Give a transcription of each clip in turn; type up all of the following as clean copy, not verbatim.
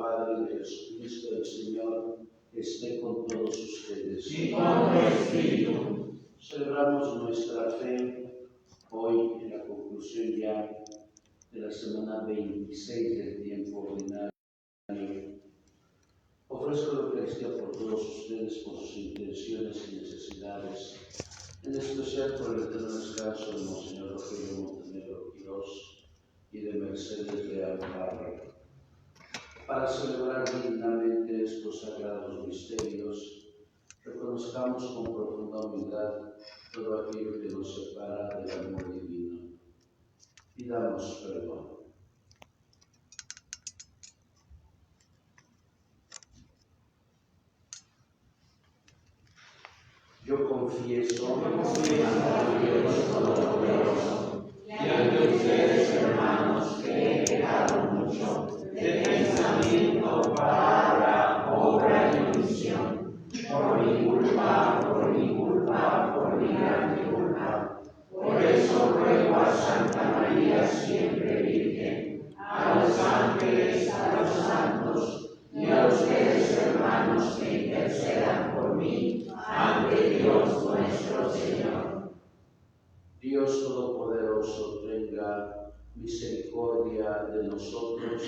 Padre y de Jesucristo el Señor esté con todos ustedes. Y con tu espíritu. Celebramos nuestra fe hoy en la conclusión ya de la semana 26 del tiempo ordinario. Ofrezco la Eucaristía por todos ustedes, por sus intenciones y necesidades, en especial por el eterno descanso de Monseñor Rogelio Montenegro Quirós y de Mercedes Leal Barra. Para celebrar dignamente estos sagrados misterios, reconozcamos con profunda humildad todo aquello que nos separa del amor divino. Pidamos perdón. Yo confieso ante Dios Todopoderoso y ante ustedes, hermanos, que he pecado mucho de pensamiento, palabra, obra y omisión, por mi culpa, por mi grande culpa. Por eso ruego a Santa María, siempre Virgen, a los ángeles, a los santos y a ustedes, hermanos, que intercedan por mí ante Dios nuestro Señor. Dios Todopoderoso tenga misericordia de nosotros,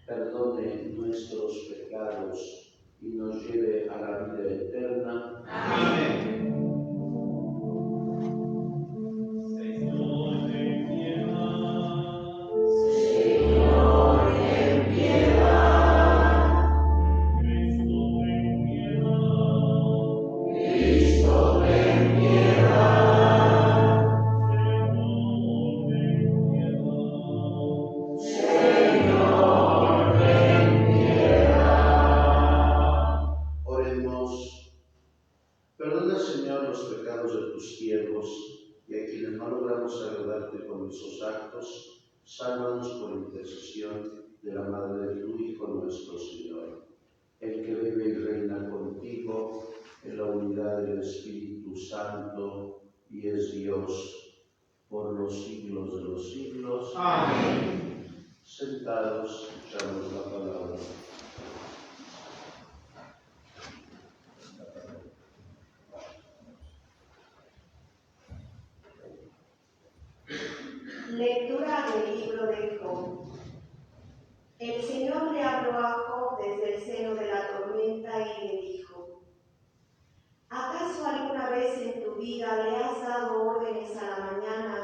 perdone nuestros pecados y nos lleve a la vida eterna. Amén. Perdona, Señor, los pecados de tus siervos y a quienes no logramos agradarte con nuestros actos, sálvanos por intercesión de la Madre de tu Hijo nuestro Señor, el que vive y reina contigo en la unidad del Espíritu Santo y es Dios por los siglos de los siglos. Amén. Sentados, escuchamos la palabra. Lectura del libro de Job. El Señor le habló a Job desde el seno de la tormenta y le dijo: ¿Acaso alguna vez en tu vida le has dado órdenes a la mañana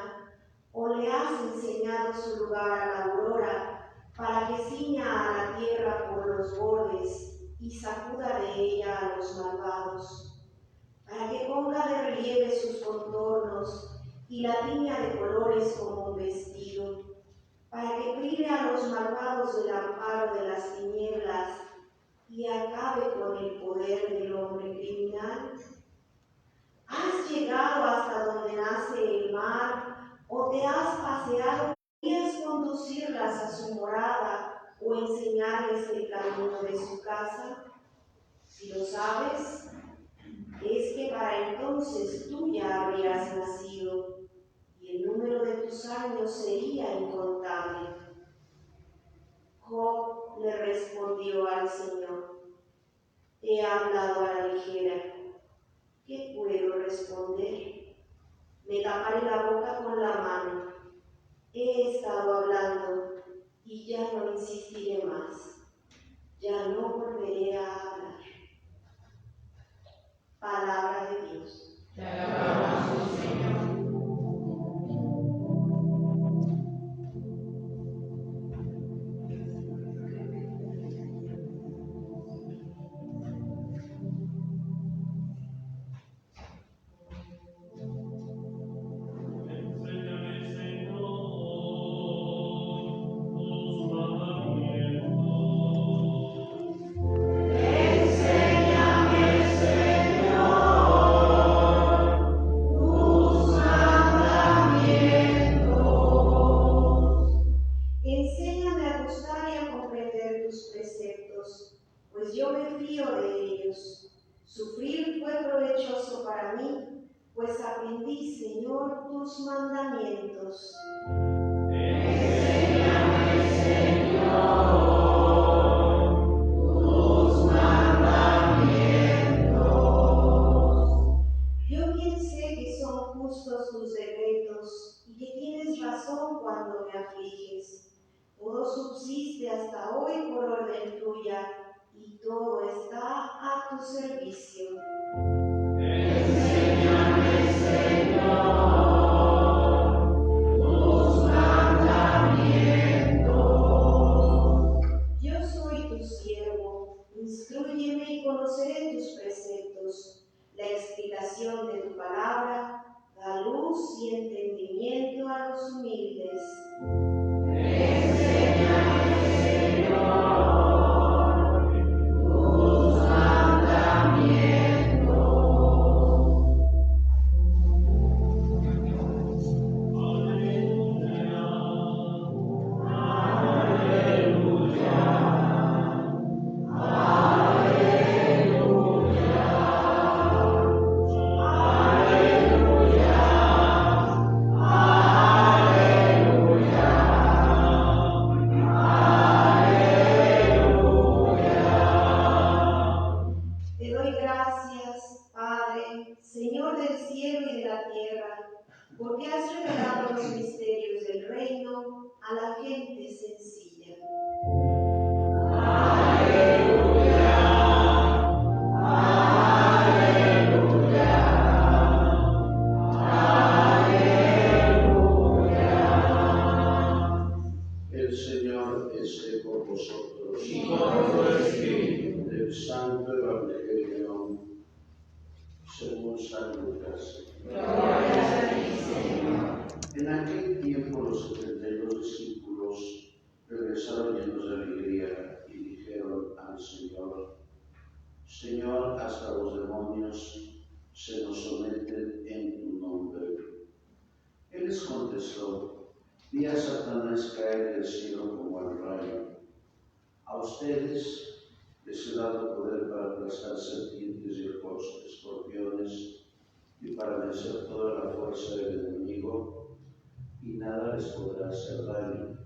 o le has enseñado su lugar a la aurora para que ciña a la tierra por los bordes y sacuda de ella a los malvados, para que ponga de relieve sus contornos y la tiña de colores como un vestido, para que prive a los malvados del amparo de las tinieblas y acabe con el poder del hombre criminal? ¿Has llegado hasta donde nace el mar o te has paseado? ¿Podrías conducirlas a su morada o enseñarles el camino de su casa? Si lo sabes, es que para entonces tú ya habrías nacido y el número de tus años sería incontable. Job le respondió al Señor: he hablado a la ligera. ¿Qué puedo responder? Me taparé la boca con la mano. He estado hablando y ya no insistiré más. Ya no volveré a hablar. Palabra de Dios. Te alabamos, Señor. Pues aprendí, Señor, tus mandamientos. Enséñame, Señor, y todo está a tu servicio. Enséñame, Señor, tus mandamientos. Yo soy tu siervo, instrúyeme y conoceré tus preceptos. La explicación de tu palabra da luz y entendimiento a los humildes. Enséñame, Señor, tus mandamientos. Te doy gracias, Padre, Señor del cielo y de la tierra, porque has revelado los misterios del reino a la gente sencilla. El Señor esté con vosotros. Y con tu espíritu. Del Santo Evangelio según San Lucas. Gloria a ti, Señor. En aquel tiempo los 72 discípulos regresaron llenos de alegría y dijeron al Señor: Señor, hasta los demonios se nos someten en tu nombre. Él les contestó: vi a Satanás caer del cielo como al rayo. A ustedes les he dado poder para aplastar serpientes y escorpiones y para vencer toda la fuerza del enemigo, y nada les podrá hacer daño.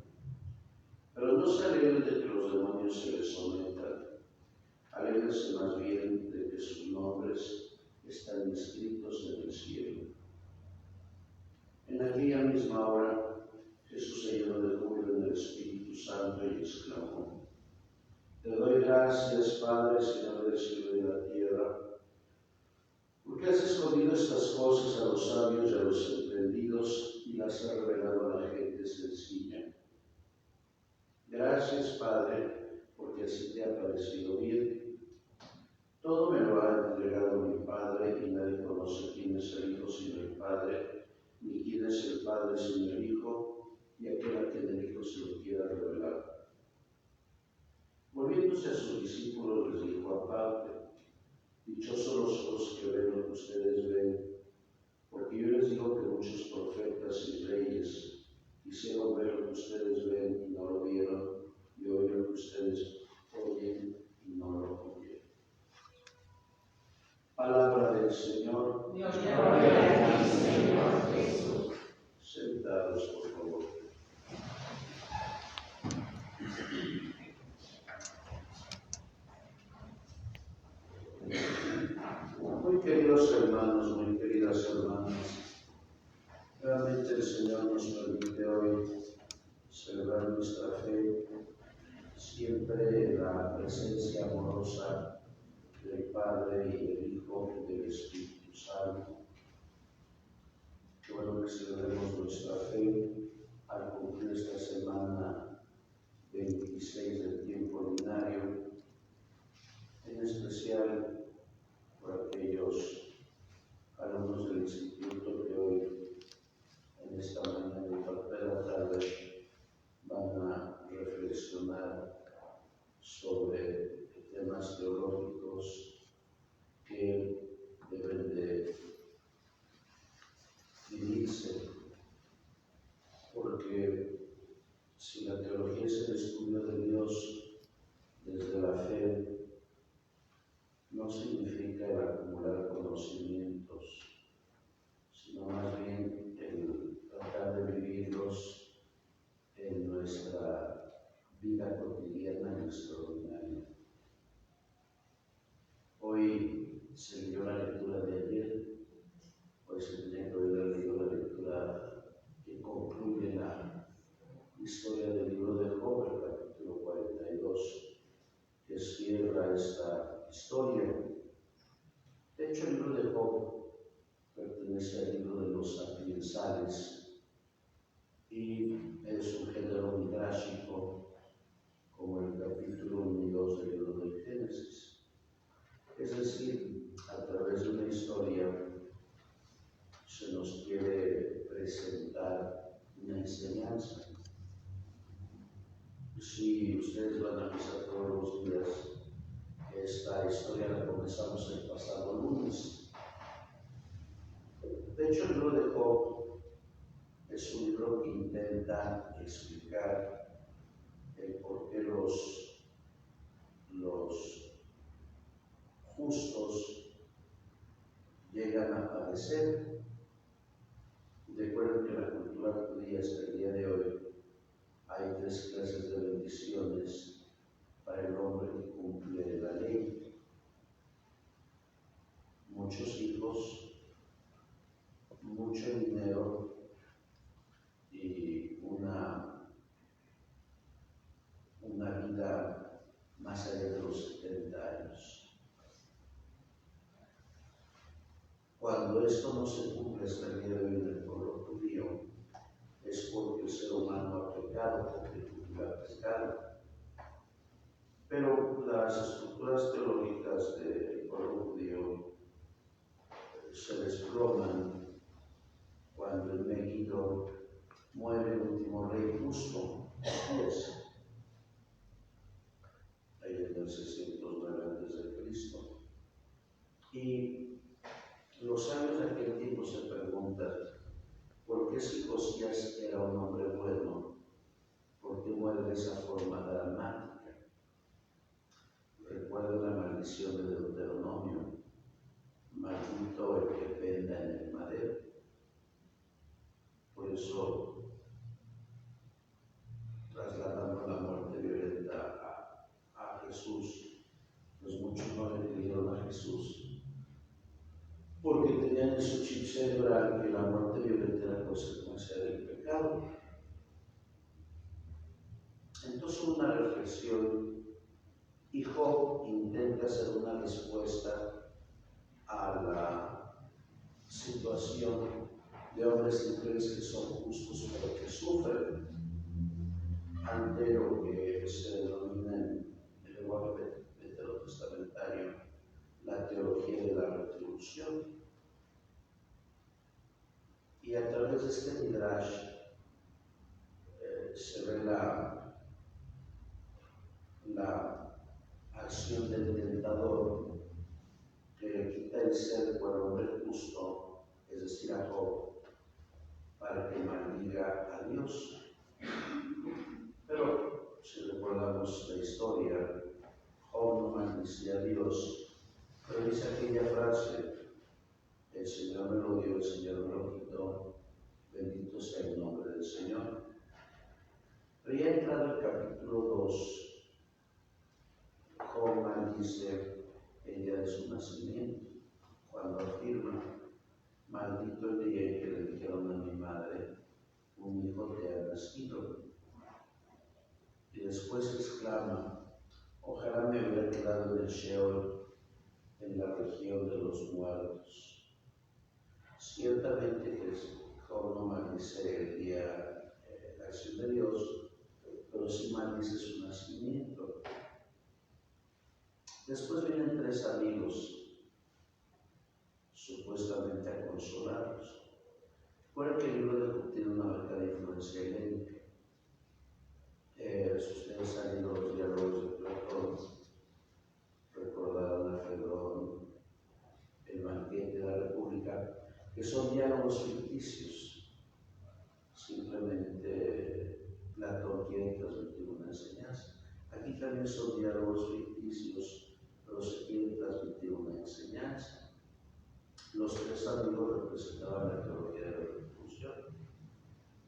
Pero no se alegren de que los demonios se les sometan, alégrense más bien de que sus nombres están inscritos en el cielo. En aquella misma hora, Jesús se llenó de júbilo en el Espíritu Santo y exclamó: Te doy gracias, Padre, Señor del cielo y de la tierra, porque has escondido estas cosas a los sabios y a los entendidos y las has revelado a la gente sencilla. Gracias, Padre, porque así te ha parecido bien. Todo me lo ha entregado mi Padre, y nadie conoce quién es el Hijo sino el Padre, ni quién es el Padre sino el Hijo, y aquel a quien el Hijo se lo quiera revelar. Volviéndose a sus discípulos les dijo aparte: Dichosos los ojos que ven lo que ustedes ven, porque yo les digo que muchos profetas y reyes quisieron ver lo que ustedes ven y no lo vieron, y oír lo que ustedes oyen y no lo oyeron. Palabra del Señor. Gloria a ti, Señor Jesús. Sentados, por favor. Muy queridos hermanos, muy queridas hermanas, realmente el Señor nos permite hoy celebrar nuestra fe siempre en la presencia amorosa del Padre y del Hijo y del Espíritu Santo. Qué bueno que celebremos nuestra fe al cumplir esta semana 26 del tiempo ordinario, en especial por aquellos alumnos del instituto que hoy, en esta mañana y parte de la tarde, van a reflexionar sobre temas teológicos que deben de vivirse, porque si la teología es el estudio de Dios, esta historia. De hecho, el libro de Job pertenece al libro de los sapiensales y es un género midráshico como el capítulo 1 y 2 del libro de Génesis. Es decir, a través de una historia se nos quiere presentar una enseñanza. Si ustedes van a misa todos los días, esta historia la comenzamos el pasado lunes. De hecho, el libro de Job es un libro que intenta explicar el por qué los justos llegan a padecer. Recuerden que en la cultura judía hasta el día de hoy hay 3 clases de bendiciones para el hombre que cumple la ley: muchos hijos, mucho dinero y una vida más allá de los 70 años. Cuando esto no se cumple hasta el día de hoy en el pueblo judío, es porque el ser humano ha pecado, porque el judío ha pecado. Pero las estructuras teológicas del pueblo judío se desploman cuando en Megiddo muere el último rey justo, Jesús, ahí en el 609 a.C. Y los sabios de aquel tiempo se preguntan: ¿por qué si Josías era un hombre bueno? ¿Por qué muere de esa forma dramática? Recuerdo la maldición de Deuteronomio: maldito el que penda en el madero. Por eso, trasladando la muerte violenta a Jesús, pues muchos no le creyeron a Jesús, porque tenían en su chip cerebral que la muerte violenta era consecuencia del pecado. Entonces, una reflexión, y Job intenta hacer una respuesta a la situación de hombres y mujeres que son justos pero que sufren ante lo que se denomina en el lenguaje veterotestamentario la teología de la retribución. Y a través de este midrash se ve la acción del tentador que le quita el cerco al hombre justo, es decir, a Job, para que maldiga a Dios. Pero si recordamos la historia, Job no maldicía a Dios, pero dice aquella frase: el Señor me lo dio, el Señor me lo quitó, bendito sea el nombre del Señor. Pero ya entrado el capítulo 2, Job maldice el día de su nacimiento, cuando afirma: maldito el día en que le dijeron a mi madre, un hijo te ha nacido. Y después exclama: ojalá me hubiera quedado en el Sheol, en la región de los muertos. Ciertamente que Job no maldice el día, la acción de Dios, pero sí maldice su nacimiento. Después vienen 3 amigos, supuestamente a consolarlos. Recuerden que el libro de Job tiene una marcada influencia helénica. Si ustedes han leído los diálogos de Platón, recordarán a Fedrón, el banquete de la República, que son diálogos ficticios. Simplemente Platón quiere transmitir una enseñanza. Aquí también son diálogos ficticios, pero se quiere transmitir una enseñanza. Los 3 amigos representaban la teología de la retribución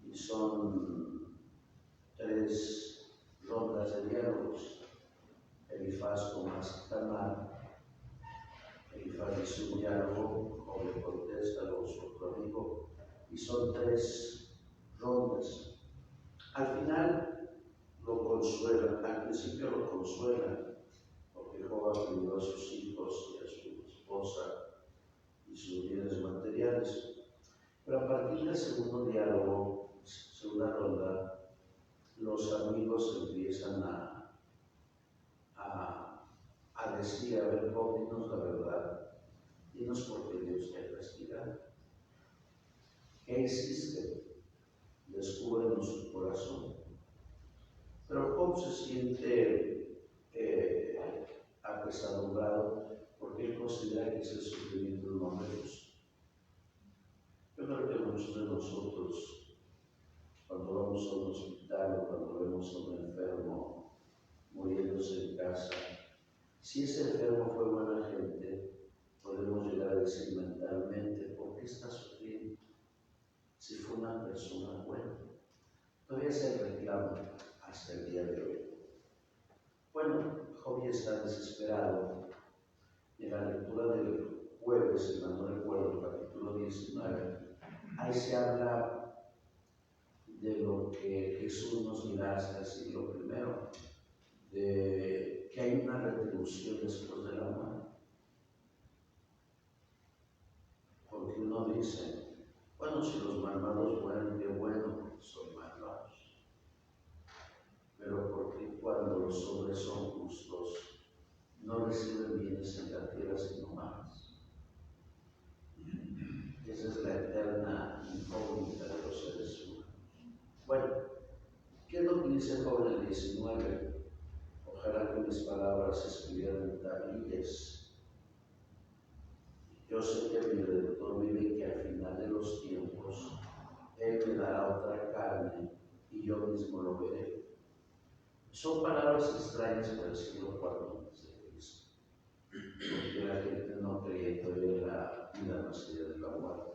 y son 3 rondas de diálogos. Elifaz con Tamar. Elifaz dice un diálogo, Job le contesta, luego su otro amigo, y son 3 rondas. Al final lo consuelan, al principio lo consuelan, porque Job ayudó a sus hijos y a su esposa y sus bienes materiales. Pero a partir del segundo diálogo, segunda ronda, los amigos empiezan a decir, a ver, Job, dinos la verdad, dinos por qué Dios te ha castigado. ¿Qué hiciste? Descúbrenos su corazón. Pero Job se siente apesadumbrado porque él considera que es el sufrimiento de un hombre justo. Yo creo que muchos de nosotros, cuando vamos a un hospital o cuando vemos a un enfermo muriéndose en casa, si ese enfermo fue buena gente, podemos llegar a decir mentalmente, ¿por qué está sufriendo? Si fue una persona buena. Todavía se reclama hasta el día de hoy. Bueno, Job está desesperado. En la lectura del jueves, si mal no recuerdo, capítulo 19, ahí se habla de lo que Jesús nos dirá hasta el siglo I, de que hay una retribución después de la muerte. Porque uno dice, bueno, si los malvados mueren, qué bueno, son malvados. Pero porque cuando los hombres son justos, no reciben bienes en la tierra sino males. Esa es la eterna incógnita de los seres humanos. Bueno, ¿qué es lo que dice Job en el 19? Ojalá que mis palabras se escribieran en tablillas. Yo sé que mi Redentor vive y que al final de los tiempos Él me dará otra carne y yo mismo lo veré. Son palabras extrañas para el siglo IV a.C., porque la gente no creía todavía en la vida más allá de la muerte.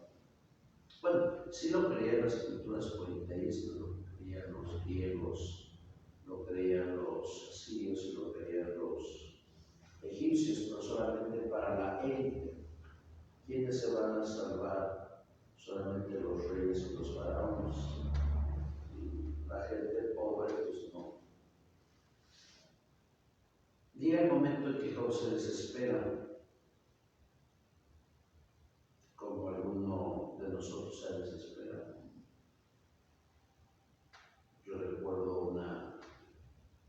Bueno, sí lo creían las escrituras politeístas, lo creían los griegos, lo creían los asirios y lo creían los egipcios, pero solamente para la élite. ¿Quiénes se van a salvar? Solamente los reyes y los faraones. Y la gente pobre, pues no. Llega el momento en que Job se desespera, como alguno de nosotros se ha desesperado. Yo recuerdo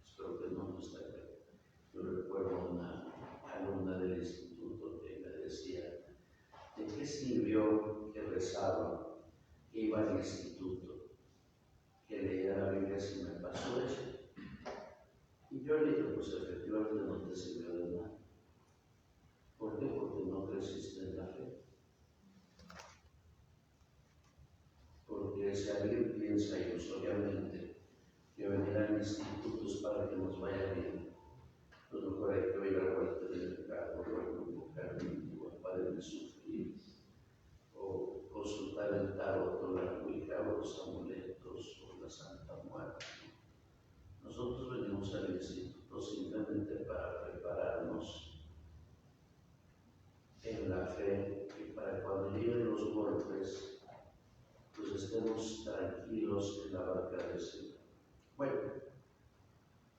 espero que no está acá, yo recuerdo una alumna del instituto que me decía, ¿de qué sirvió que rezaba, que iba al instituto, que leía la Biblia si me pasó eso? Y yo le dije, pues efectivamente no te sirvió de nada. ¿Por qué? Porque no creciste en la fe. Porque si alguien piensa ilusoriamente que venir al instituto es para que nos vaya bien, pues mejor hay que oír a Walter del Pecado, o al grupo Carmín, o al Padre de Sufrir, o consultar el tarot, o la Ouija, o los amuletos, o la Santa Muerte. Nosotros venimos al instituto simplemente para prepararnos en la fe y para cuando lleguen los golpes, pues estemos tranquilos en la barca del Señor. Bueno,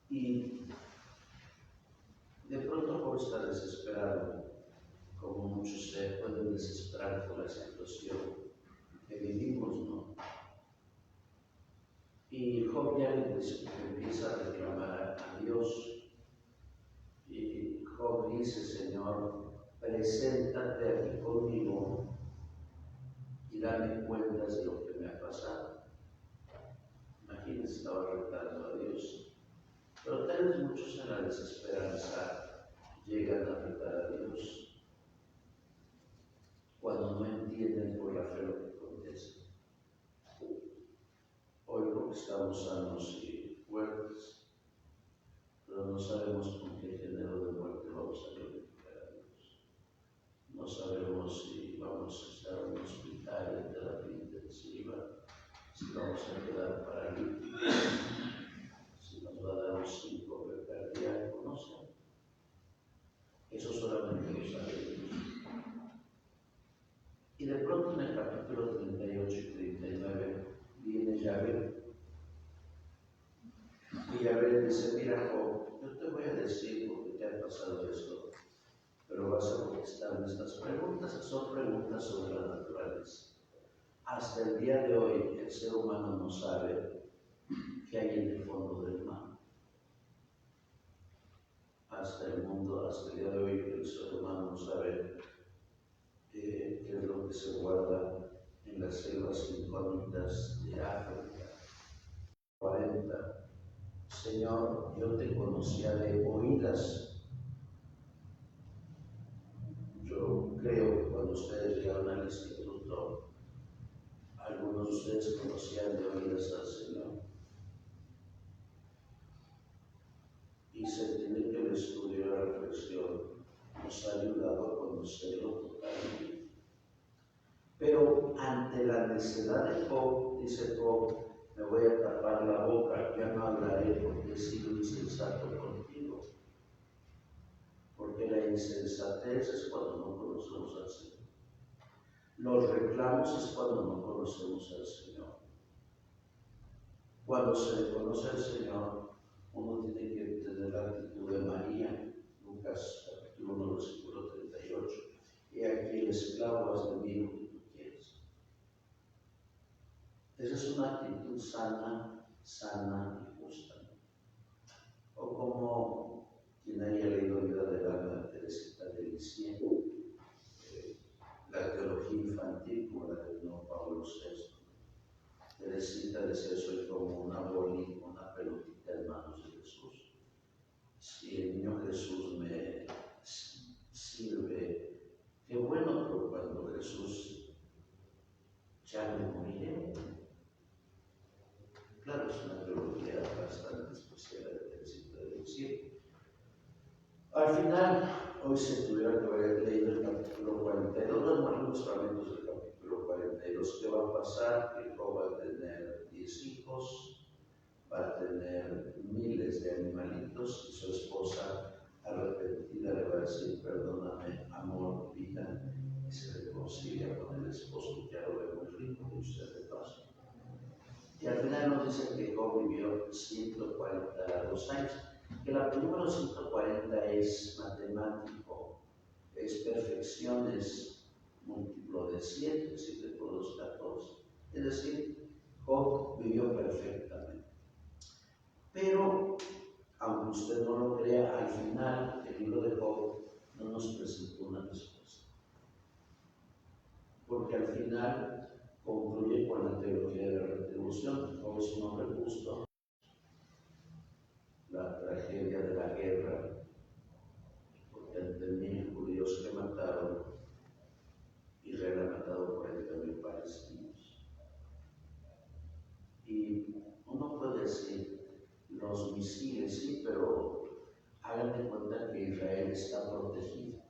y de pronto Job está desesperado, como muchos se pueden desesperar por la situación que vivimos, ¿no? Y Job ya empieza a reclamar a Dios. Y Job dice, Señor, preséntate aquí conmigo y dame cuentas de lo que me ha pasado. Imagínense, estaba retando a Dios. Pero tal vez muchos en la desesperanza llegan a retar a Dios cuando no entienden por la fe lo que acontece. Hoy porque estamos sanos y fuertes, pero no sabemos con qué género de muerte vamos a glorificar a Dios. No sabemos si vamos a estar en un hospital en terapia intensiva, si vamos a quedar paralíticos, si nos va a dar un síncope cardíaco, no sé. Eso solamente lo sabemos. Y de pronto en el capítulo 38 y 39 viene Yahvé. Y Yahvé dice, mira Job, yo te voy a decir por qué te ha pasado esto. son preguntas sobre la naturaleza. Hasta el día de hoy, el ser humano no sabe qué hay en el fondo del mar. Hasta el día de hoy, el ser humano no sabe qué es lo que se guarda en las selvas incógnitas de África. 40. Señor, yo te conocía de oídas. Yo creo que cuando ustedes llegaron al instituto, algunos de ustedes conocían de oídas al Señor. Y sentir que el estudio y la reflexión nos ha ayudado a conocerlo totalmente. Pero ante la necedad de Job, dice Job, me voy a tapar la boca, ya no hablaré porque he sido insensato contigo. Porque la insensatez es cuando no conocemos al Señor. Los reclamos es cuando no conocemos al Señor. Cuando se le conoce al Señor, uno tiene que tener la actitud de María, Lucas capítulo 1, versículo 38. Y aquí el esclavo haz de mí lo que tú quieres. Esa es una actitud sana y justa. O como quien haya leído Vida del Alma de Teresita de Lisieux, la teología infantil como la de Don Pablo VI. Teresita decía, soy como una bolita, una pelotita en manos de Jesús. Si el niño Jesús me sirve, qué bueno, pero cuando Jesús ya me moriré. Claro, es una teología bastante especial de Teresita de Lisieux. Al final, hoy se tuviera que haber leído el capítulo 42, los algunos fragmentos del capítulo 42. ¿Qué va a pasar? Que Job va a tener 10 hijos, va a tener miles de animalitos y su esposa arrepentida le va a decir, perdóname, amor, vida, y se reconcilia con el esposo, ya lo ve muy rico, y usted de paso. Y al final nos dice que Job vivió 142 años. Que el número 140 es matemático, es perfecciones múltiplo de 7, 7 por 2, 14. Es decir, Job vivió perfectamente. Pero, aunque usted no lo crea, al final el libro de Job no nos presentó una respuesta. Porque al final concluye con la teología de la retribución. Job es un hombre justo. La tragedia de la guerra, porque ante 1,000 judíos que mataron, Israel ha matado 40,000 palestinos. Y uno puede decir, los misiles, sí, pero hagan de cuenta que Israel está protegido.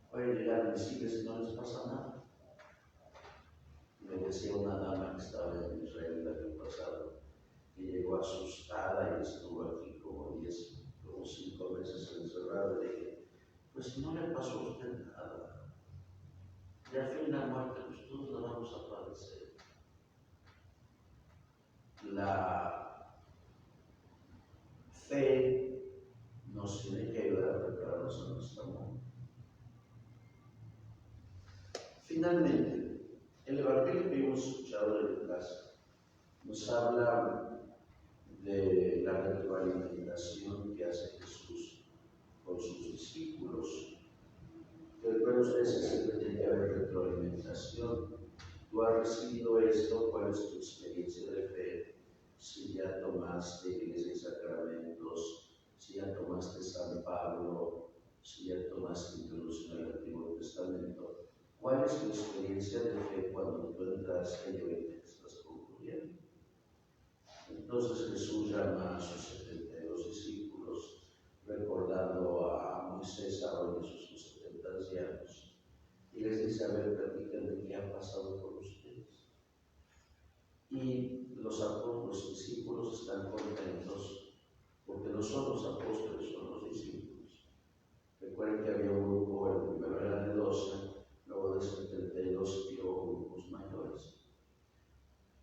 Pueden llegar misiles y no les pasa nada. Me decía una dama que estaba en Israel el año pasado, que llegó asustada y estuvo aquí como 5 meses encerrada. Le dije, pues si no le pasó a usted nada, y al fin de la muerte, pues todos la vamos a padecer. La fe nos tiene que ayudar a prepararnos a nuestra muerte. Finalmente, el Evangelio que hemos escuchado de Lucas nos habla de la retroalimentación que hace Jesús con sus discípulos. Recuerden ustedes que siempre tiene que haber retroalimentación. Tú has recibido esto, ¿cuál es tu experiencia de fe? Si ya tomaste iglesia y sacramentos, si ya tomaste San Pablo, si ya tomaste introducción al Antiguo Testamento, ¿cuál es tu experiencia de fe cuando tú entras y hoy te estás concluyendo? Entonces Jesús llama a sus 72 discípulos, recordando a Moisés, Aarón y sus 70 ancianos, y les dice, a ver, platican qué ha pasado con ustedes. Y los discípulos están contentos, porque no son los apóstoles, son los discípulos. Recuerden que había un grupo, el primero era de 12, luego de 72 y luego grupos mayores.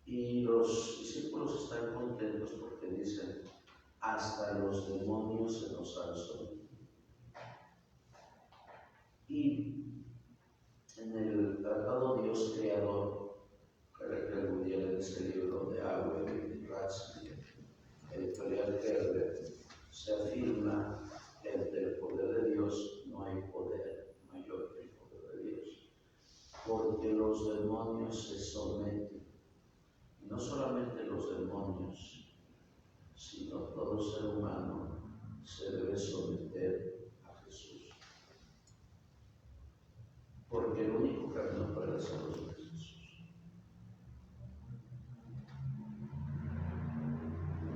Y los discípulos están contentos porque dicen, hasta los demonios se nos han sometido. Y En el Tratado Dios Creador, carácter mundial en este libro de Auer y Ratzinger, editorial Herbert, se afirma que ante el poder de Dios no hay poder mayor que el poder de Dios, porque los demonios se someten, y no solamente los demonios, sino todo ser humano se debe someter a Jesús, porque el único camino para la salvación es Jesús.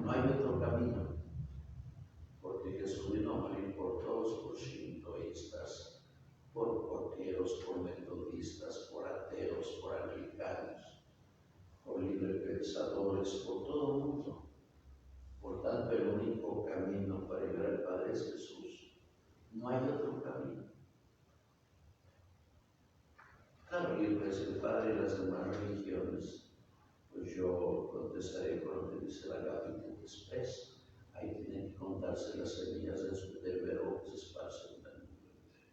No hay otro camino, porque Jesús vino a morir por todos, por shintoístas, por porqueros, por metodistas, por ateos, por anglicanos, por librepensadores, por todo el mundo. Por tanto, el único camino para llegar al Padre es Jesús. No hay otro camino. Claro, y pues el Padre y las demás religiones, pues yo contestaré con lo que dice la Agapito Express. Ahí tienen que contarse las semillas del verbo que se esparce en el mundo entero.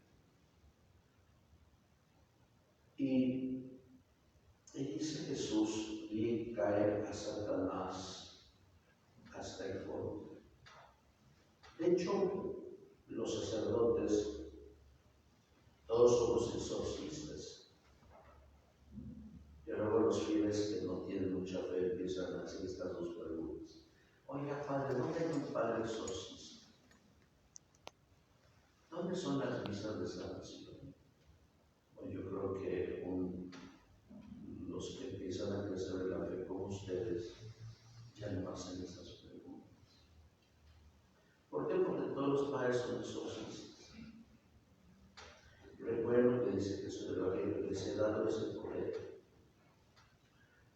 Y dice Jesús, vi caer a Satanás hasta el fondo. De hecho, los sacerdotes, todos somos exorcistas. Y luego los fieles que no tienen mucha fe empiezan a hacer estas dos preguntas. Oiga, padre, ¿dónde hay un padre exorcista? ¿Dónde son las misas de sanación? Bueno, yo creo que los que empiezan a crecer en la fe como ustedes ya no hacen esas preguntas. ¿Por qué? Porque todos los padres son exorcistas. Recuerdo que dice Jesús de la Biblia, que se ha dado ese poder.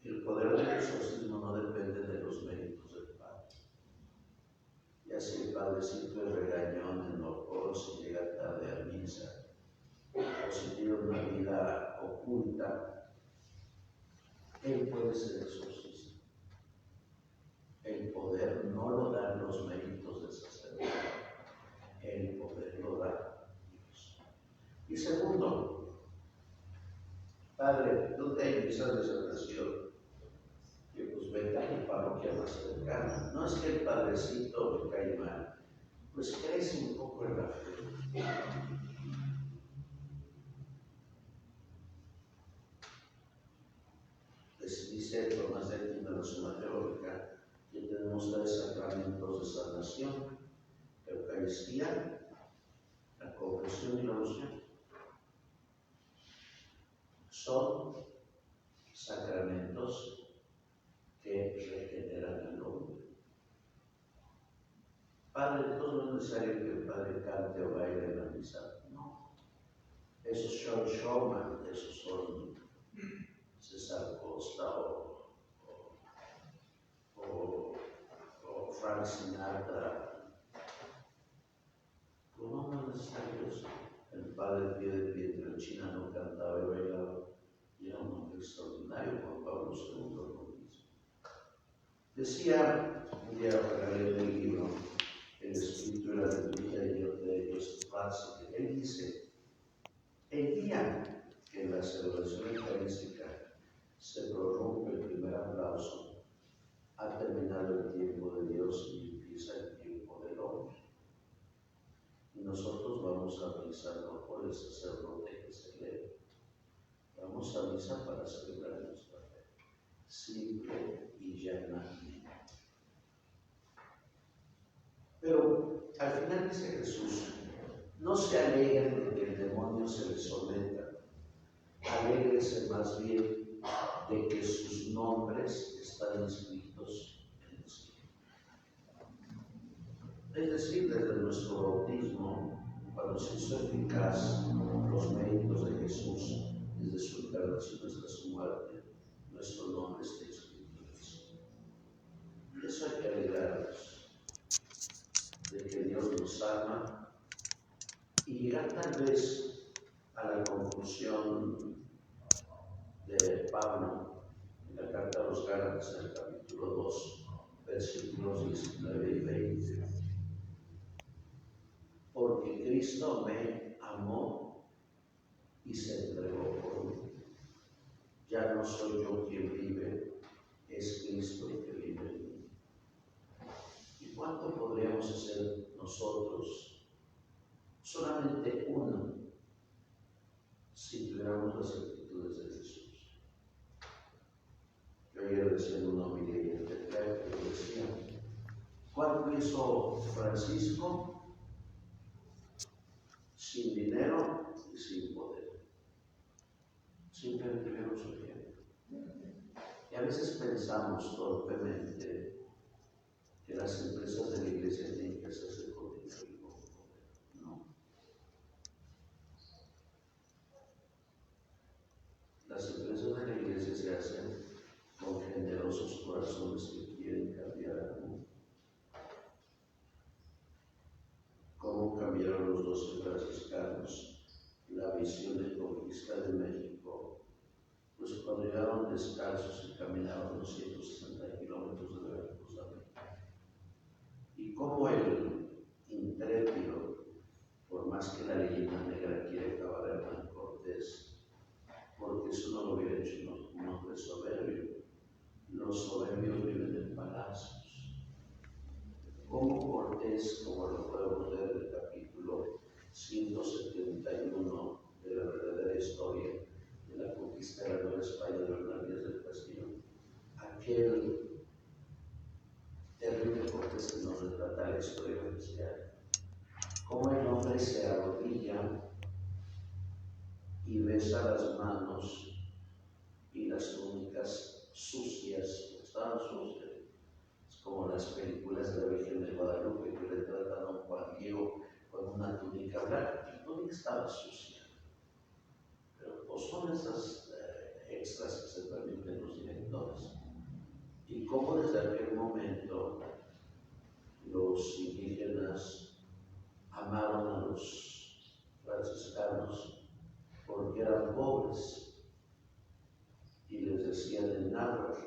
El poder del exorcismo no depende de los méritos del Padre. Y así el Padrecito es regañón, enojado, si llega tarde a misa, o si tiene una vida oculta, él puede ser exorcista. El poder no lo dan los méritos del sacerdote, el poder lo da Dios. Y segundo, Padre, ¿dónde hay misas de sanación? Que pues venga a mi parroquia más cercana. No es que el padrecito me cae mal, pues crece un poco en la fe. Les dice Tomás de Aquino en la Suma Teológica que tenemos 3 sacramentos de sanación: la Eucaristía, la confesión y la oración. Son sacramentos que regeneran al hombre. Padre, entonces no es necesario que el Padre cante o baile en la misa. No. Esos son showman, esos son César Costa o Frank Sinatra. Pues no es necesario eso. El Padre Pío de Pietrelcina no cantaba y bailaba. Y era un hombre extraordinario. Juan Pablo II lo mismo. Decía un día para leer el libro El Espíritu y la Liturgia de Joseph Ratzinger, él dice: el día que en la celebración eucarística se prorrumpe el primer aplauso, ha terminado el tiempo de Dios y empieza el tiempo del hombre. Y nosotros vamos a misa no por el sacerdote que se lee, vamos a misa para celebrar nuestra fe, simple y llanamente. Pero al final dice Jesús: no se alegren de que el demonio se les someta, alégrense más bien de que sus nombres están inscritos en el cielo. Es decir, desde nuestro bautismo, cuando se hizo eficaz los méritos de Jesús, desde su encarnación hasta su muerte, nuestro nombre está inscrito en el cielo. Y eso hay que alegrarnos, de que Dios nos ama, y llegar tal vez a la conclusión de Pablo en la carta a los Gálatas, en el capítulo 2, versículos 19 y 20. Porque Cristo me amó y se entregó por mí. Ya no soy yo quien vive, es Cristo el que vive en mí. ¿Y cuánto podríamos hacer nosotros? Solamente uno, si tuviéramos las actitudes de Jesús. Yo ayer decía en una homilía en Tetlán, que decía, ¿cuánto hizo Francisco? Sin dinero y sin poder. Simplemente vieron su ejemplo. Y a veces pensamos torpemente que las empresas de la iglesia tienen que hacerse con dinero y con poder. No. Las empresas de la iglesia se hacen con generosos corazones que quieren cambiar al mundo. ¿Cómo cambiaron los 12 franciscanos la visión de conquista de México? Pues cuando llegaron descalzos y caminaban los 160 kilómetros de Veracruz a México. Y cómo el intrépido, por más que la leyenda negra quiere acabar a Hernán Cortés, porque eso no lo hubiera hecho un hombre soberbio. Los soberbios viven en palacios. Como Cortés, como lo podemos leer en el capítulo 171 de la verdadera historia de la conquista de la Nueva España de Bernal Díaz del Castillo, aquel terrible Cortés que nos retrata la historia oficial, como el hombre se arrodilla y besa las manos y las túnicas sucias, estaban sucias. Como las películas de la Virgen de Guadalupe que le tratan a un Juan Diego con una túnica blanca. La túnica estaba sucia. Pero pues son esas extras que se permiten los directores. Y cómo desde aquel momento los indígenas amaron a los franciscanos porque eran pobres. Y les decían en náhuatl,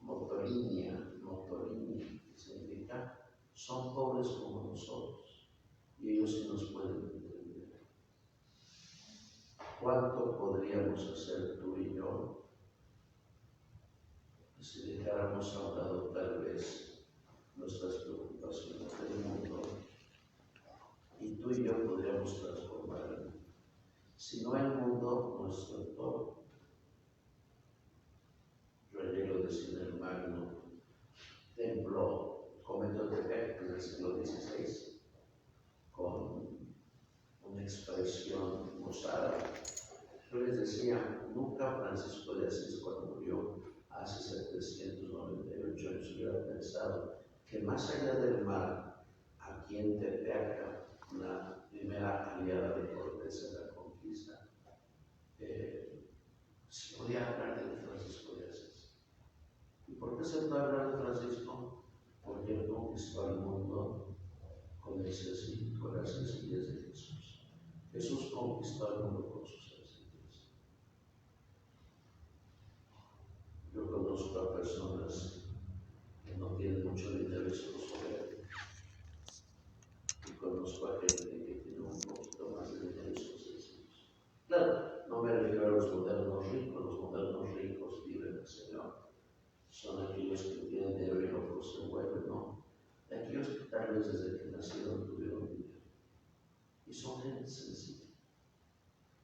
motoriña, que significa, son pobres como nosotros, y ellos sí nos pueden entender. ¿Cuánto podríamos hacer tú y yo si dejáramos a un lado tal vez nuestras preocupaciones del mundo, y tú y yo podríamos transformar el mundo? Si no el mundo, nuestro entorno. Yo ayer lo decía en el Magno Templo Convento de Tepec, del siglo XVI, con una expresión mozárrabe. Yo les decía, nunca Francisco de Asís, cuando murió hace 798 años, hubiera pensado que más allá del mar, aquí en Tepeaca, la primera aliada de Cortés en la conquista, se podía hablar de Francisco de Asís. ¿Y por qué se puede hablar de Francisco? Porque él conquistó al mundo con las sencillez de Jesús. Jesús conquistó al mundo con su sencillez. Yo conozco a personas que no tienen mucho dinero y son soberbios. Y conozco a gente que tiene un poquito más de dinero y son sencillos. Claro, no me refiero a los modernos ricos. Los modernos ricos viven del Señor. Son aquellos que tienen dinero y no se vuelven, ¿no? Aquellos que tal vez desde que nacieron tuvieron dinero. Y son gente sencilla.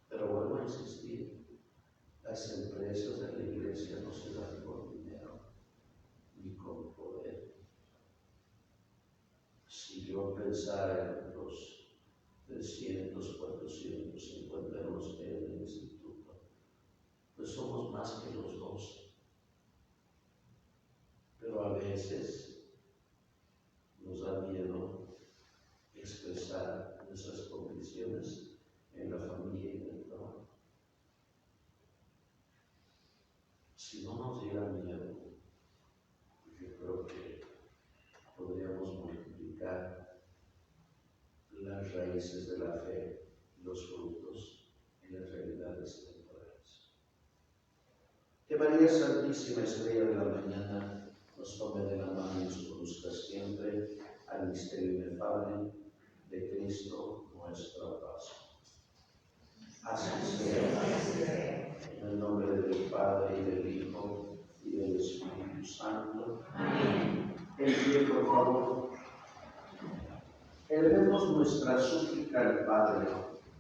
Pero vuelvo a insistir, las empresas de la iglesia no se dan con dinero ni con poder. Si yo pensara en los 300, 450 euros que hay en el instituto, pues somos más que los 12. Pero a veces nos da miedo expresar nuestras convicciones en la familia y en el trabajo. Si no nos diera miedo, yo creo que podríamos multiplicar las raíces de la fe, los frutos y las realidades temporales. Que María Santísima, estrella de la mañana, nos tome de la mano y nos conduzca siempre al misterio inefable de Cristo, nuestra paz. Así sea. Padre, y del Hijo, y del Espíritu Santo. Amén. En pie, por favor. Elevemos nuestra súplica al Padre.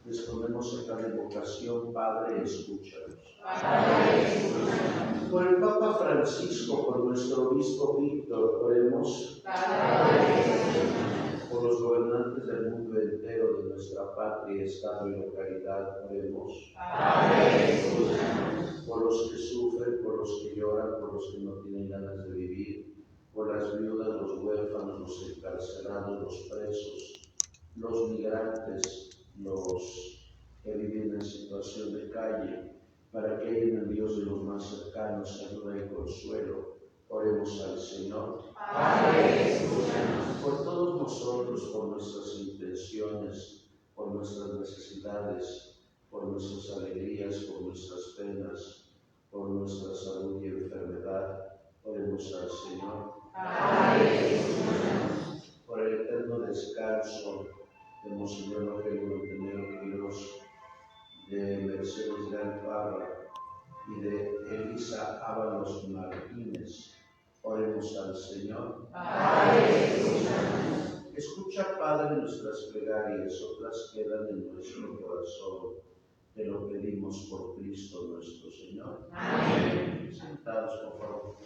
Respondemos a cada invocación. Padre, escúchanos. Padre, escúchanos. Por el Papa Francisco, por nuestro obispo Víctor, oremos. Padre, escúchanos. Por los gobernantes del mundo entero, de nuestra patria, estado y localidad, oremos. Padre, escúchanos. Por los que sufren, por los que lloran, por los que no tienen ganas de vivir, por las viudas, los huérfanos, los encarcelados, los presos, los migrantes, los que viven en situación de calle, para que haya en Dios de los más cercanos ayuda y consuelo. Oremos al Señor. Padre, escúchanos. Por todos nosotros, por nuestras intenciones, por nuestras necesidades, por nuestras alegrías, por nuestras penas, por nuestra salud y enfermedad, oremos al Señor. Padre, escúchanos. Por el eterno descanso de Monseñor Rogelio Montenegro Quirós, de Mercedes Gran Parra y de Elisa Ábalos Martínez, oremos al Señor. Padre, escúchanos. Escucha, Padre, nuestras plegarias, otras quedan en nuestro corazón. Te lo pedimos por Cristo nuestro Señor. Amén. Sentados, por favor.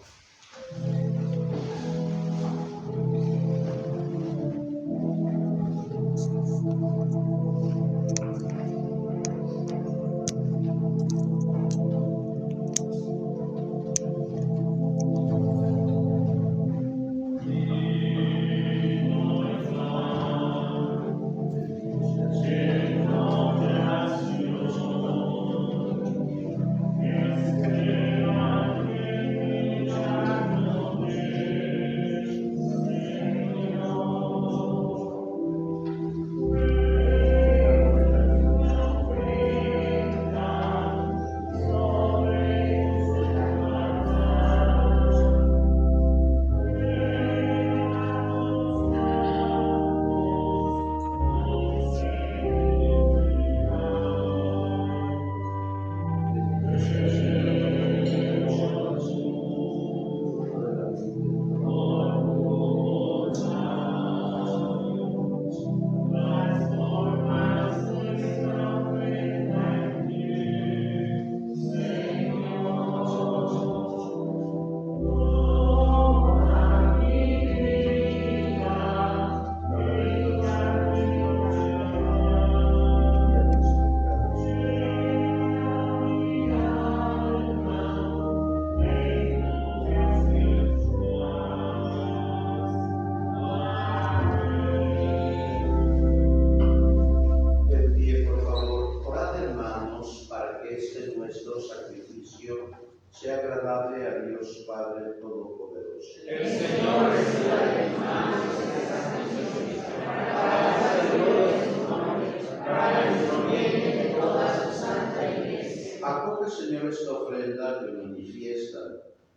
Sea agradable a Dios Padre Todopoderoso. El Señor reciba de tus manos estas sacrificios para la gloria de su nombre, para el bien de toda su santa Iglesia. Acoge, Señor, esta ofrenda que manifiesta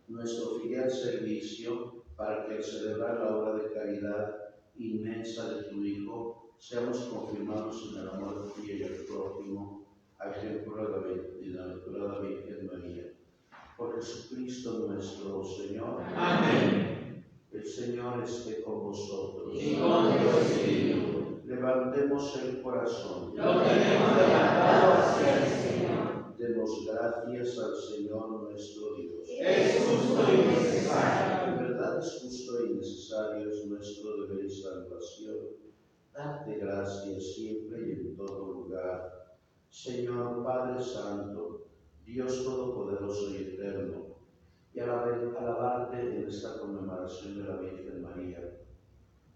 nuestro fiel servicio para que al celebrar la obra de caridad inmensa de tu Hijo, seamos confirmados en el amor tuyo y al prójimo, a ejemplo de la bienaventurada Virgen María. Por Jesucristo nuestro Señor. Amén. El Señor esté con vosotros. Y con tu espíritu. Levantemos el corazón. Lo tenemos levantado hacia el Señor. Demos gracias al Señor nuestro Dios. Es justo y necesario. En verdad es justo y necesario, es nuestro deber y salvación. Darte gracias siempre y en todo lugar. Señor Padre Santo, Dios Todopoderoso y Eterno, y alabarte en esta conmemoración de la Virgen María,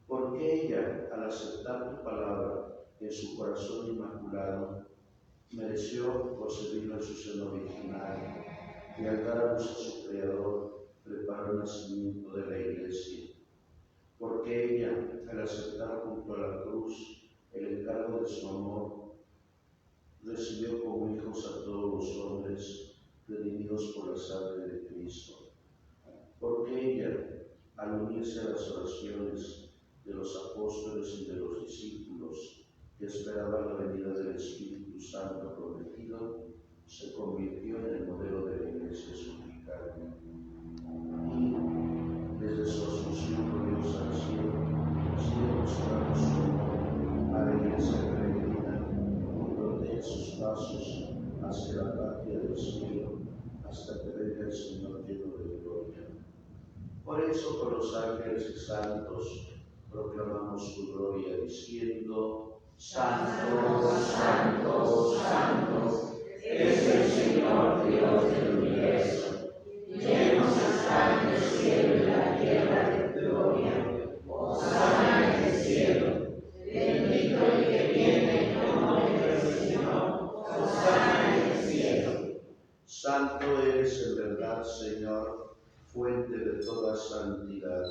porque ella, al aceptar tu palabra en su corazón inmaculado, mereció concebirlo en su seno virginal, y al dar a luz a su Creador, preparó el nacimiento de la Iglesia. Porque ella, al aceptar junto a la cruz el encargo de su amor, recibió como hijos a todos los hombres redimidos por la sangre de Cristo. Porque ella, al unirse a las oraciones de los apóstoles y de los discípulos que esperaban la venida del Espíritu Santo prometido, se convirtió en el modelo de la Iglesia suplicante y desde su asunción gloriosa al cielo sigue mostrando su amor a la Iglesia peregrina y protege sus pasos hacia la patria del cielo hasta que venga el Señor lleno de gloria. Por eso con los ángeles y santos proclamamos su gloria diciendo: Santo, Santo, Santo, es el Señor Dios del universo. Llenos están el cielo y la tierra de gloria. Hosana en el cielo. Bendito el que viene en nombre del Señor. Hosana en el cielo. Santo eres en verdad, Señor, fuente de toda santidad.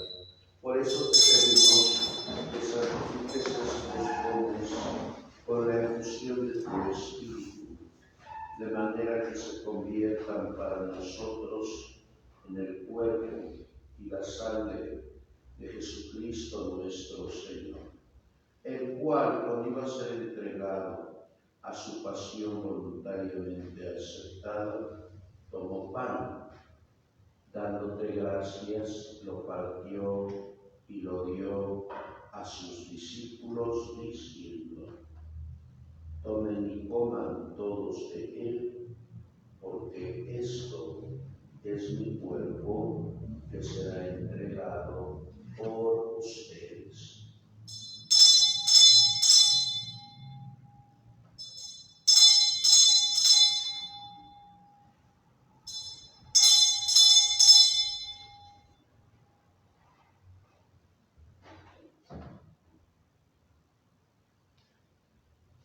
Por eso te pedimos que santifiques estos dones con la efusión de tu Espíritu, de manera que se conviertan para nosotros en el cuerpo y la sangre de Jesucristo nuestro Señor, el cual, cuando iba a ser entregado a su pasión voluntariamente aceptada, tomó pan, dándote gracias, lo partió y lo dio a sus discípulos diciendo: tomen y coman todos de él, porque esto es mi cuerpo que será entregado por ustedes.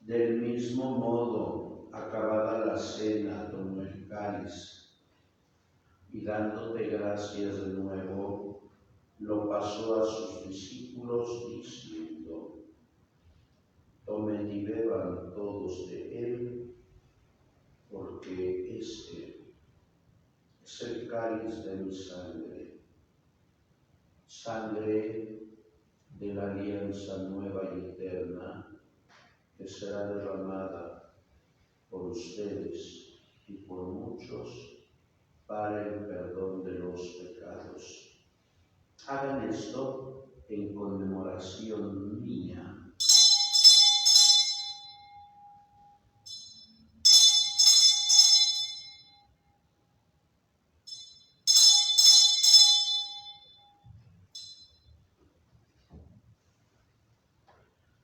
Del mismo modo, acabada la cena, tomó el cáliz y dándote gracias de nuevo, lo pasó a sus discípulos diciendo: tomen y beban todos de él, porque este es el cáliz de mi sangre, sangre de la alianza nueva y eterna, que será derramada por ustedes y por muchos para el perdón de los pecados. Hagan esto en conmemoración mía.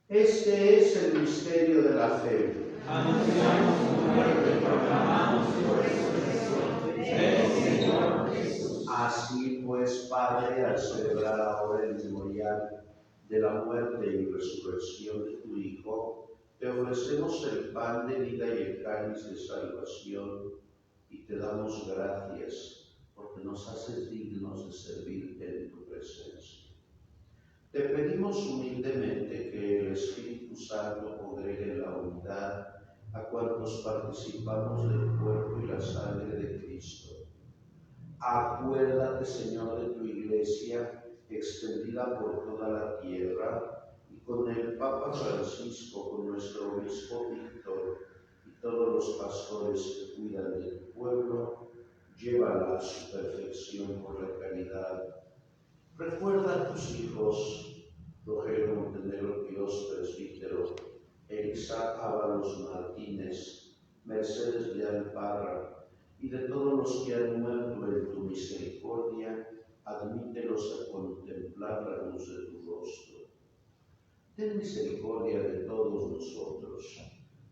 Este es el misterio de la fe. Anunciamos tu muerte y proclamamos tu resurrección. Ven, Señor Jesús. Así pues, Padre, al celebrar ahora el memorial de la muerte y resurrección de tu Hijo, te ofrecemos el pan de vida y el cáliz de salvación, y te damos gracias porque nos haces dignos de servirte en tu presencia. Te pedimos humildemente que el Espíritu Santo congregue en la unidad a cuantos participamos del cuerpo y la sangre de Cristo. Acuérdate, Señor, de tu Iglesia extendida por toda la tierra, y con el Papa Francisco, con nuestro obispo Víctor y todos los pastores que cuidan de tu pueblo, llévala a su perfección por la caridad. Recuerda a tus hijos, Rogelio Montenegro Quirós, presbítero, Elisa Ábalos Martínez, Mercedes Leal Parra, y de todos los que han muerto en tu misericordia, admítelos a contemplar la luz de tu rostro. Ten misericordia de todos nosotros,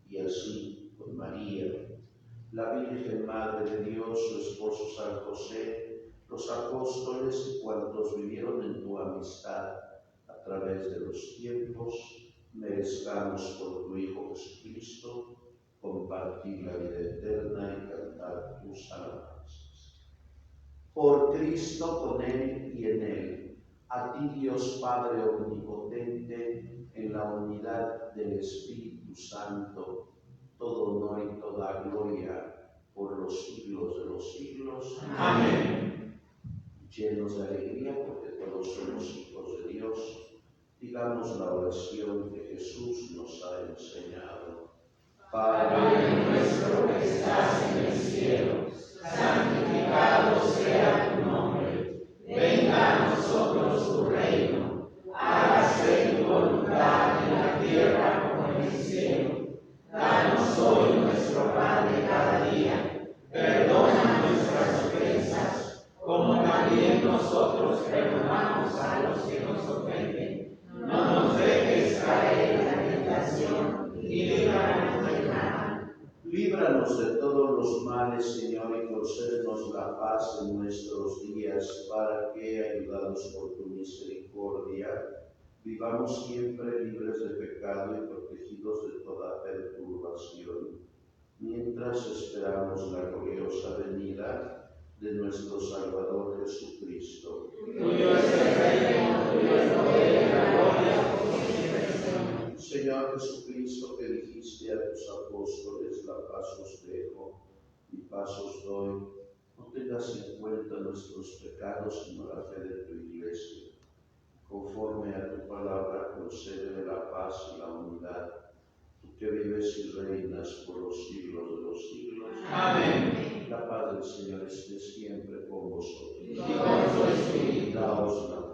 y así, con María, la Virgen Madre de Dios, su esposo San José, los apóstoles y cuantos vivieron en tu amistad a través de los tiempos, merezcamos por tu Hijo Jesucristo compartir la vida eterna y cantar tus alabanzas. Por Cristo, con Él y en Él, a ti Dios Padre omnipotente, en la unidad del Espíritu Santo, todo honor y toda gloria por los siglos de los siglos. Amén. Llenos de alegría porque todos somos hijos de Dios, digamos la oración que Jesús nos ha enseñado. Padre nuestro que estás en el cielo, santificado sea tu nombre. Venga a nosotros tu reino. Hágase tu voluntad en la tierra como en el cielo. Danos hoy nuestro pan de cada día. Perdona nuestras ofensas, como también nosotros perdonamos a los que nos ofenden. No nos dejes caer en la tentación y líbranos del mal. Líbranos de todos los males, Señor, y concédenos la paz en nuestros días, para que, ayudados por tu misericordia, vivamos siempre libres de pecado y protegidos de toda perturbación, mientras esperamos la gloriosa venida de nuestro Salvador Jesucristo. Tuyo es el reino, tuyo es el poder y la gloria por siempre. Señor Jesucristo, que dijiste a tus apóstoles, la paz os dejo, mi paz os doy, no tengas en cuenta nuestros pecados, sino la fe de tu Iglesia. Conforme a tu palabra, concédele la paz y la unidad, tú que vives y reinas por los siglos de los siglos. Amén. La paz del Señor esté siempre con vosotros. Y con tu espíritu. Daos la paz.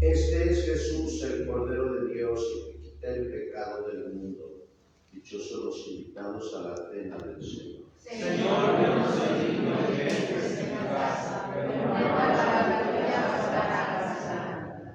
Este es Jesús, el Cordero de Dios, que quita el pecado del mundo. Dichosos los invitados a la cena del Señor. Señor, yo no soy digno de que entres en mi casa, pero una palabra tuya bastará para sanarme.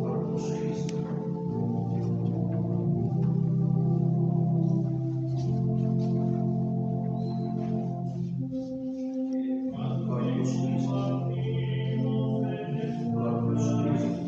Corpus Christi. Corpus Christi. Corpus Christi. Corpus Christi.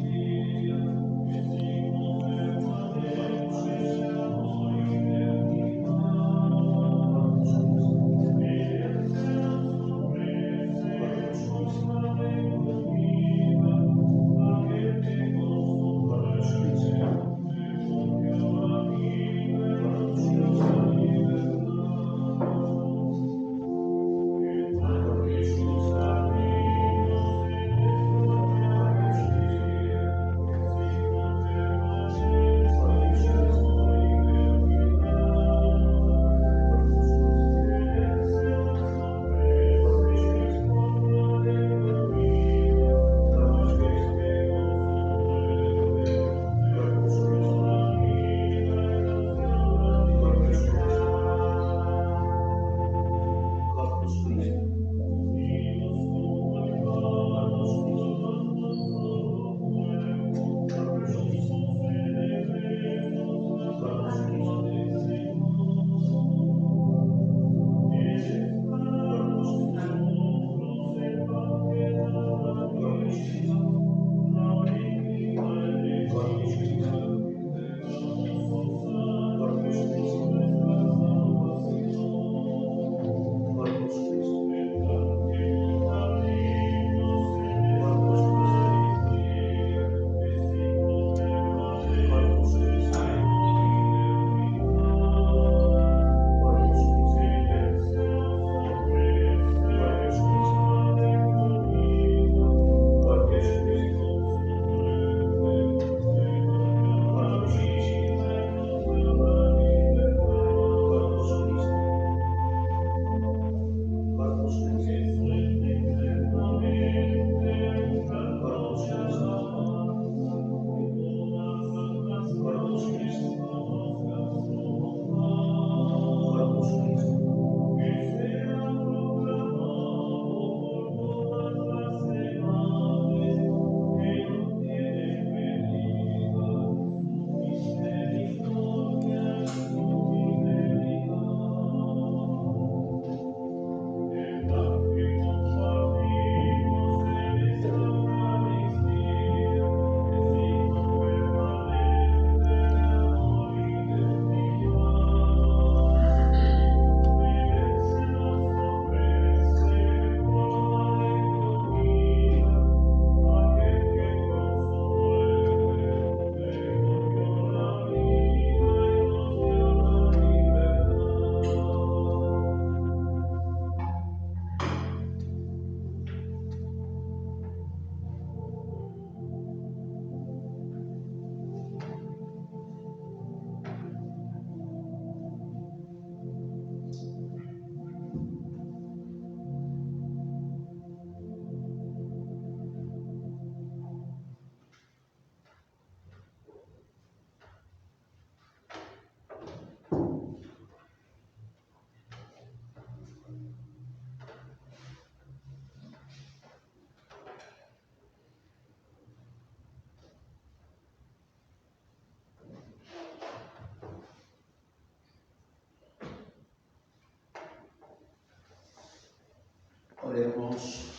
Oremos.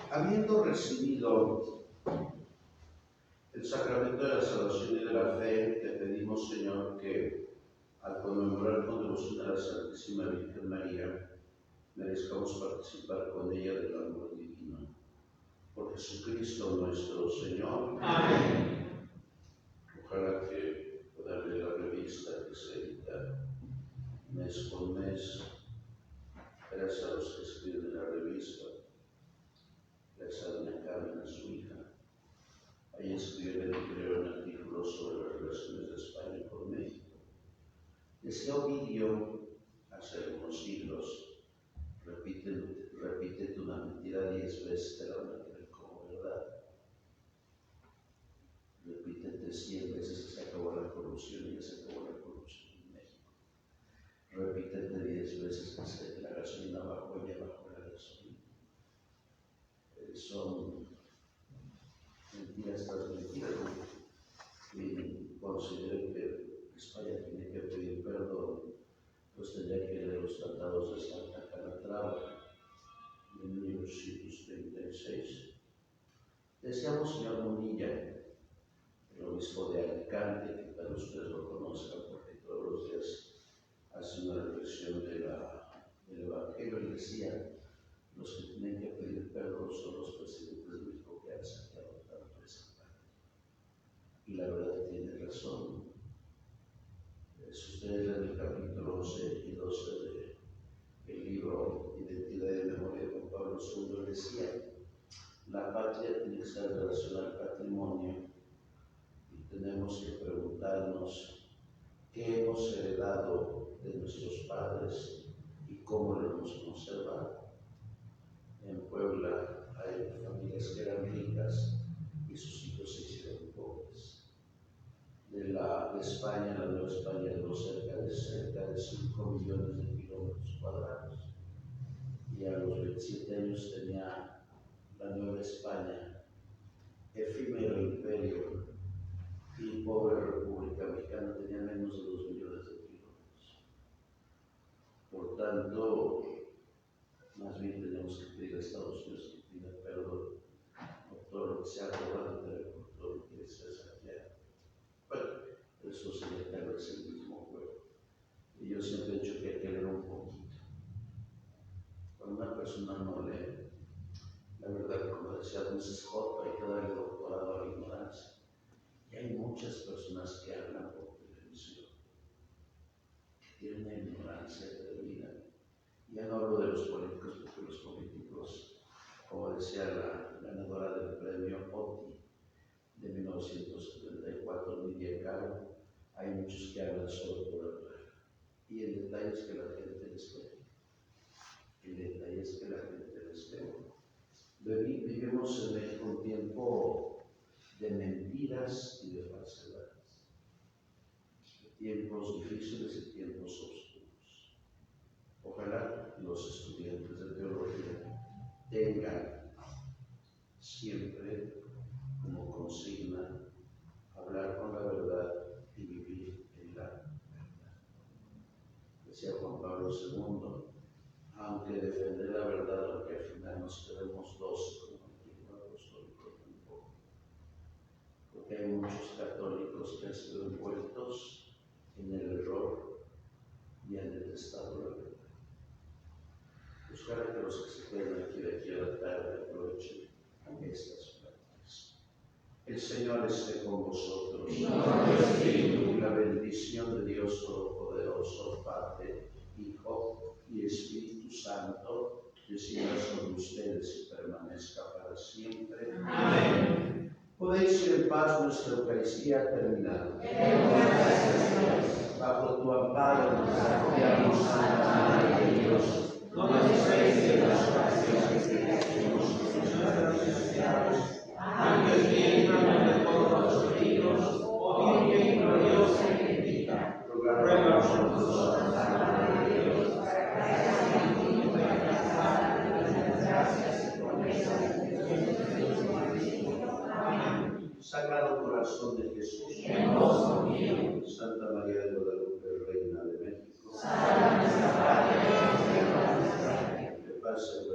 Habiendo recibido el sacramento de la salvación y de la fe, te pedimos, Señor, que al conmemorar con devoción a la Santísima Virgen María, merezcamos participar con ella del amor divino. Por Jesucristo nuestro Señor. Amén. Ojalá que pueda leer la revista que se edita mes con mes. Gracias a los que escriben en la revista. Gracias a doña Carmen, a su hija. Ahí escribe un artículo sobre las relaciones de España con México. Decía Ovidio, hace algunos siglos, repítete una mentira 10 veces, te la van a creer como verdad. Repítete 100 veces que se acabó la corrupción y ya se acabó la corrupción en México. Repítete 10 veces que la gasolina bajó y ya bajó la gasolina. Son mentiras tras mentiras. Y considero que España tiene que pedir perdón, pues tendría que leer los tratados de Santa Calatrava de 1836. Decíamos, señor Munilla, el obispo de Alicante, que tal ustedes lo conozcan porque todos los días hace una reflexión del Evangelio, y decía: los que tienen que pedir perdón son los presidentes de México que han saqueado tanto esa parte. Y la verdad tiene razón. Si ustedes leen el capítulo 11 y 12 del libro Identidad y Memoria de Juan Pablo II, decía: la patria tiene que estar en relación al patrimonio y tenemos que preguntarnos qué hemos heredado de nuestros padres y cómo lo hemos conservado. En Puebla hay familias que eran ricas y sus hijos se hicieron pobres. De España, la Nueva España, duró cerca de 5 millones de kilómetros cuadrados. Y a los 27 años tenía la Nueva España, efímero imperio y pobre República Mexicana, tenía menos de 2 millones de kilómetros. Por tanto, más bien tenemos que pedir a Estados Unidos que pida perdón por todo lo que se ha robado, por todo lo que se ha saqueado. Bueno, eso sería tal vez el mismo juego. Y yo siempre he dicho que hay que leer un poquito. Cuando una persona no lee, la verdad, como decía Mrs. Hot, hay que darle doctorado a la ignorancia. Y hay muchas personas que hablan por televisión, que tienen una ignorancia tremenda. Ya no hablo de los políticos, porque los políticos, como decía la ganadora del premio OTI de 1974, Lidia Caro, hay muchos que hablan solo por hablar. Y el detalle es que la gente les cree. El detalle es que la gente les cree. Vivimos en México un tiempo de mentiras y de falsedades, de tiempos difíciles y tiempos oscuros. Ojalá los estudiantes de teología tengan siempre como consigna hablar con la verdad y vivir en la verdad. Decía Juan Pablo II, aunque defender la verdad, aunque al final nos quedemos 12 como el libro apostólico tampoco, porque hay muchos católicos que han sido envueltos en el error y han detestado la verdad. Ojalá que los que se queden aquí de aquí a la tarde aprovechen estas pláticas. El Señor esté con vosotros. Y la bendición de Dios Todopoderoso, Padre, Hijo y Espíritu Santo, descienda sobre ustedes y permanezca para siempre. Amén. Podéis ir en paz, nuestra Eucaristía ha terminado. Bajo tu amparo nos confiamos, Santa Madre de Dios. No nos desprecies las oraciones que te hacemos, nuestros necesidades. Antes bien, de todos los peligros, oh Virgen gloriosa y bendita, ruega por nosotros, Santa Madre de Dios, para que seamos dignos de alcanzar las gracias y promesas de Dios. Amén. Sagrado Corazón de Jesús, en vos confío. Santa María de Guadalupe, Reina de México, Salva nuestra patria y presentarse al